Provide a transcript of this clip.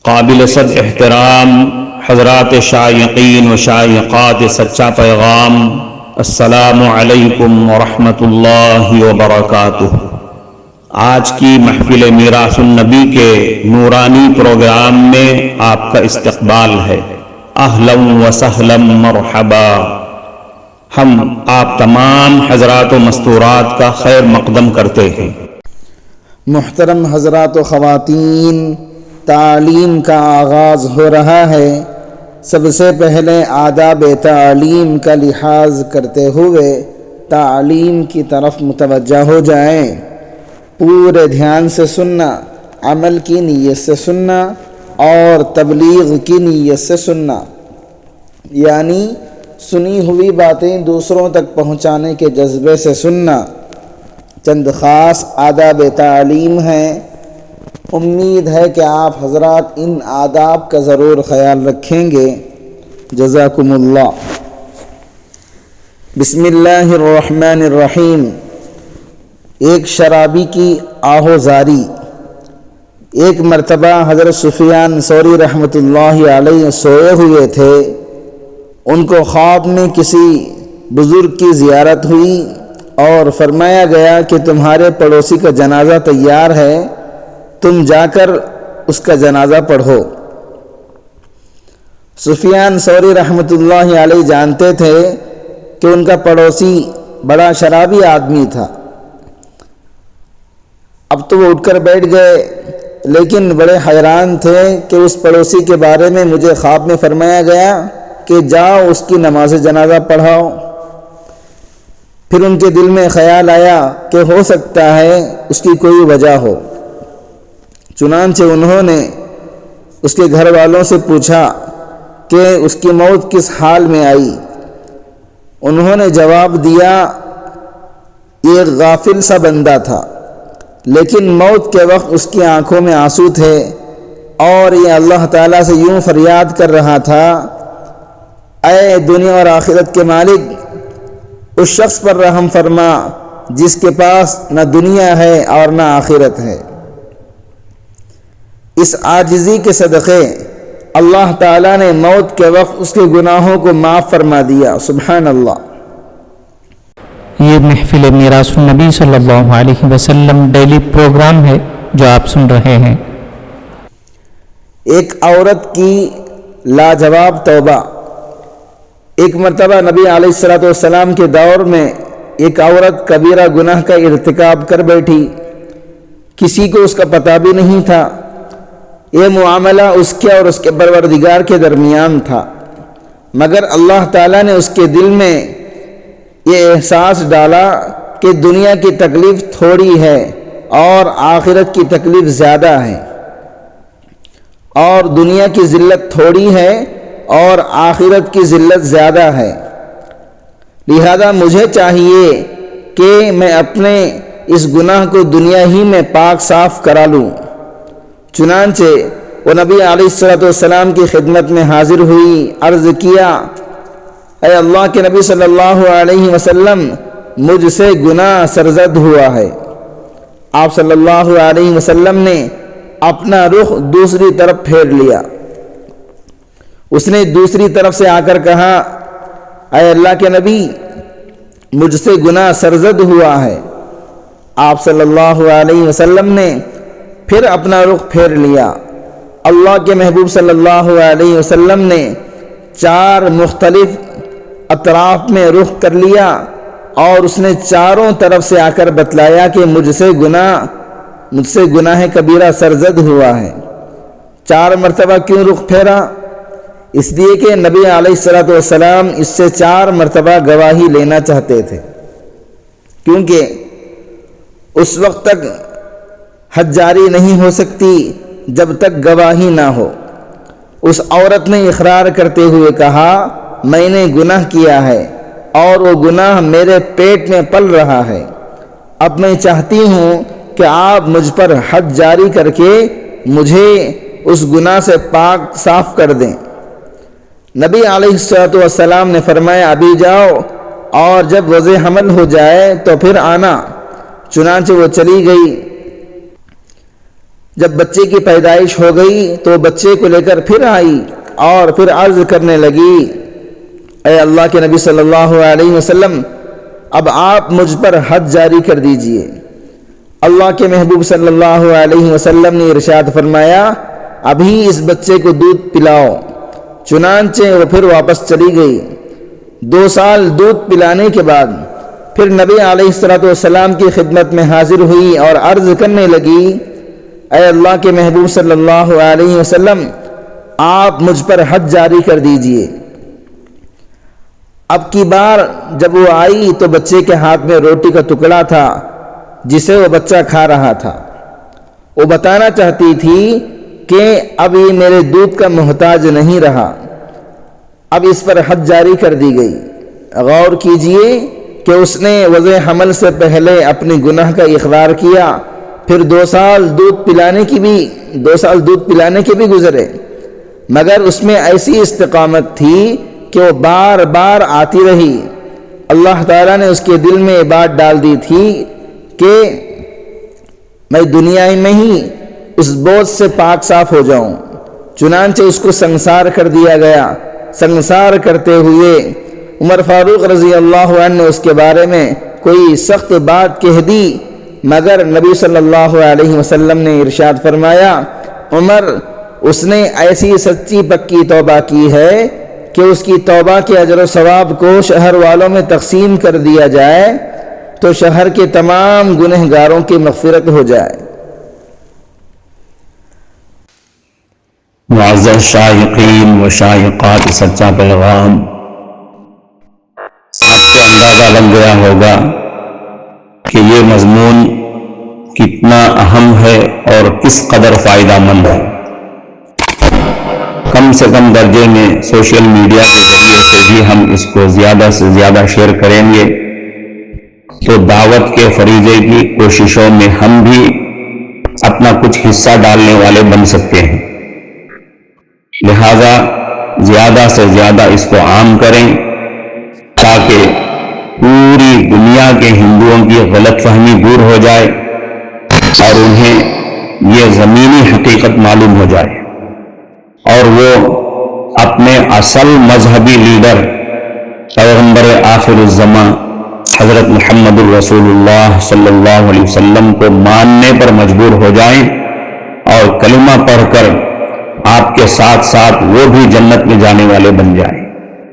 قابل صد احترام حضرات شائقین و شائقات سچا پیغام، السلام علیکم ورحمۃ اللہ وبرکاتہ۔ آج کی محفل میراث النبی کے نورانی پروگرام میں آپ کا استقبال ہے۔ اہلا و سہلا مرحبا۔ ہم آپ تمام حضرات و مستورات کا خیر مقدم کرتے ہیں۔ محترم حضرات و خواتین، تعلیم کا آغاز ہو رہا ہے۔ سب سے پہلے آداب تعلیم کا لحاظ کرتے ہوئے تعلیم کی طرف متوجہ ہو جائیں۔ پورے دھیان سے سننا، عمل کی نیت سے سننا اور تبلیغ کی نیت سے سننا، یعنی سنی ہوئی باتیں دوسروں تک پہنچانے کے جذبے سے سننا۔ چند خاص آداب تعلیم ہیں، امید ہے کہ آپ حضرات ان آداب کا ضرور خیال رکھیں گے۔ جزاکم اللہ۔ بسم اللہ الرحمن الرحیم۔ ایک شرابی کی آہوزاری۔ ایک مرتبہ حضرت سفیان ثوری رحمۃ اللہ علیہ سوئے ہوئے تھے۔ ان کو خواب میں کسی بزرگ کی زیارت ہوئی اور فرمایا گیا کہ تمہارے پڑوسی کا جنازہ تیار ہے، تم جا کر اس کا جنازہ پڑھو۔ سفیان ثوری رحمۃ اللہ علیہ جانتے تھے کہ ان کا پڑوسی بڑا شرابی آدمی تھا۔ اب تو وہ اٹھ کر بیٹھ گئے، لیکن بڑے حیران تھے کہ اس پڑوسی کے بارے میں مجھے خواب میں فرمایا گیا کہ جاؤ اس کی نماز جنازہ پڑھاؤ۔ پھر ان کے دل میں خیال آیا کہ ہو سکتا ہے اس کی کوئی وجہ ہو۔ چنانچہ انہوں نے اس کے گھر والوں سے پوچھا کہ اس کی موت کس حال میں آئی۔ انہوں نے جواب دیا، یہ غافل سا بندہ تھا، لیکن موت کے وقت اس کی آنکھوں میں آنسو تھے اور یہ اللہ تعالیٰ سے یوں فریاد کر رہا تھا، اے دنیا اور آخرت کے مالک، اس شخص پر رحم فرما جس کے پاس نہ دنیا ہے اور نہ آخرت ہے۔ اس عاجزی کے صدقے اللہ تعالیٰ نے موت کے وقت اس کے گناہوں کو معاف فرما دیا۔ سبحان اللہ۔ یہ محفل میراث النبی صلی اللہ علیہ وسلم ڈیلی پروگرام ہے جو آپ سن رہے ہیں۔ ایک عورت کی لاجواب توبہ۔ ایک مرتبہ نبی علیہ الصلوۃ والسلام کے دور میں ایک عورت کبیرہ گناہ کا ارتکاب کر بیٹھی۔ کسی کو اس کا پتہ بھی نہیں تھا۔ یہ معاملہ اس کے اور اس کے پروردگار کے درمیان تھا، مگر اللہ تعالیٰ نے اس کے دل میں یہ احساس ڈالا کہ دنیا کی تکلیف تھوڑی ہے اور آخرت کی تکلیف زیادہ ہے، اور دنیا کی ذلت تھوڑی ہے اور آخرت کی ذلت زیادہ ہے، لہذا مجھے چاہیے کہ میں اپنے اس گناہ کو دنیا ہی میں پاک صاف کرا لوں۔ چنانچہ وہ نبی علیہ الصلوۃ والسلام کی خدمت میں حاضر ہوئی، عرض کیا، اے اللہ کے نبی صلی اللہ علیہ وسلم، مجھ سے گناہ سرزد ہوا ہے۔ آپ صلی اللہ علیہ وسلم نے اپنا رخ دوسری طرف پھیر لیا۔ اس نے دوسری طرف سے آ کر کہا، اے اللہ کے نبی، مجھ سے گناہ سرزد ہوا ہے۔ آپ صلی اللہ علیہ وسلم نے پھر اپنا رخ پھیر لیا۔ اللہ کے محبوب صلی اللہ علیہ وسلم نے 4 مختلف اطراف میں رخ کر لیا اور اس نے چاروں طرف سے آ کر بتلایا کہ مجھ سے گناہ کبیرہ سرزد ہوا ہے۔ 4 مرتبہ کیوں رخ پھیرا؟ اس لیے کہ نبی علیہ الصلوۃ والسلام اس سے 4 مرتبہ گواہی لینا چاہتے تھے، کیونکہ اس وقت تک حد جاری نہیں ہو سکتی جب تک گواہی نہ ہو۔ اس عورت نے اقرار کرتے ہوئے کہا، میں نے گناہ کیا ہے اور وہ گناہ میرے پیٹ میں پل رہا ہے۔ اب میں چاہتی ہوں کہ آپ مجھ پر حد جاری کر کے مجھے اس گناہ سے پاک صاف کر دیں۔ نبی علیہ الصلوۃ والسلام نے فرمایا، ابھی جاؤ اور جب وضع حمل ہو جائے تو پھر آنا۔ چنانچہ وہ چلی گئی۔ جب بچے کی پیدائش ہو گئی تو بچے کو لے کر پھر آئی اور پھر عرض کرنے لگی، اے اللہ کے نبی صلی اللہ علیہ وسلم، اب آپ مجھ پر حد جاری کر دیجئے۔ اللہ کے محبوب صلی اللہ علیہ وسلم نے ارشاد فرمایا، ابھی اس بچے کو دودھ پلاؤ۔ چنانچہ وہ پھر واپس چلی گئی۔ 2 سال دودھ پلانے کے بعد پھر نبی علیہ السلام کی خدمت میں حاضر ہوئی اور عرض کرنے لگی، اے اللہ کے محبوب صلی اللہ علیہ وسلم، آپ مجھ پر حد جاری کر دیجئے۔ اب کی بار جب وہ آئی تو بچے کے ہاتھ میں روٹی کا ٹکڑا تھا جسے وہ بچہ کھا رہا تھا۔ وہ بتانا چاہتی تھی کہ اب یہ میرے دودھ کا محتاج نہیں رہا، اب اس پر حد جاری کر دی گئی۔ غور کیجئے کہ اس نے وضع حمل سے پہلے اپنی گناہ کا اقرار کیا، پھر 2 سال دودھ پلانے کے بھی گزرے، مگر اس میں ایسی استقامت تھی کہ وہ بار بار آتی رہی۔ اللہ تعالیٰ نے اس کے دل میں یہ بات ڈال دی تھی کہ میں دنیا میں ہی اس بوجھ سے پاک صاف ہو جاؤں۔ چنانچہ اس کو سنسار کر دیا گیا۔ سنسار کرتے ہوئے عمر فاروق رضی اللہ عنہ نے اس کے بارے میں کوئی سخت بات کہہ دی، مگر نبی صلی اللہ علیہ وسلم نے ارشاد فرمایا، عمر، اس نے ایسی سچی پکی توبہ کی ہے کہ اس کی توبہ کے اجر و ثواب کو شہر والوں میں تقسیم کر دیا جائے تو شہر کے تمام گنہگاروں کی مغفرت ہو جائے۔ معزز شائقین و شائقات سچا پیغام، آپ کو اندازہ لگ گیا ہوگا کہ یہ مضمون کتنا اہم ہے اور کس قدر فائدہ مند ہے۔ کم سے کم درجے میں سوشل میڈیا کے ذریعے سے بھی ہم اس کو زیادہ سے زیادہ شیئر کریں گے تو دعوت کے فریضے کی کوششوں میں ہم بھی اپنا کچھ حصہ ڈالنے والے بن سکتے ہیں۔ لہذا زیادہ سے زیادہ اس کو عام کریں تاکہ پوری دنیا کے ہندوؤں کی غلط فہمی دور ہو جائے اور انہیں یہ زمینی حقیقت معلوم ہو جائے اور وہ اپنے اصل مذہبی لیڈر پیغمبر آخر الزماں حضرت محمد الرسول اللہ صلی اللہ علیہ وسلم کو ماننے پر مجبور ہو جائیں اور کلمہ پڑھ کر آپ کے ساتھ ساتھ وہ بھی جنت میں جانے والے بن جائیں۔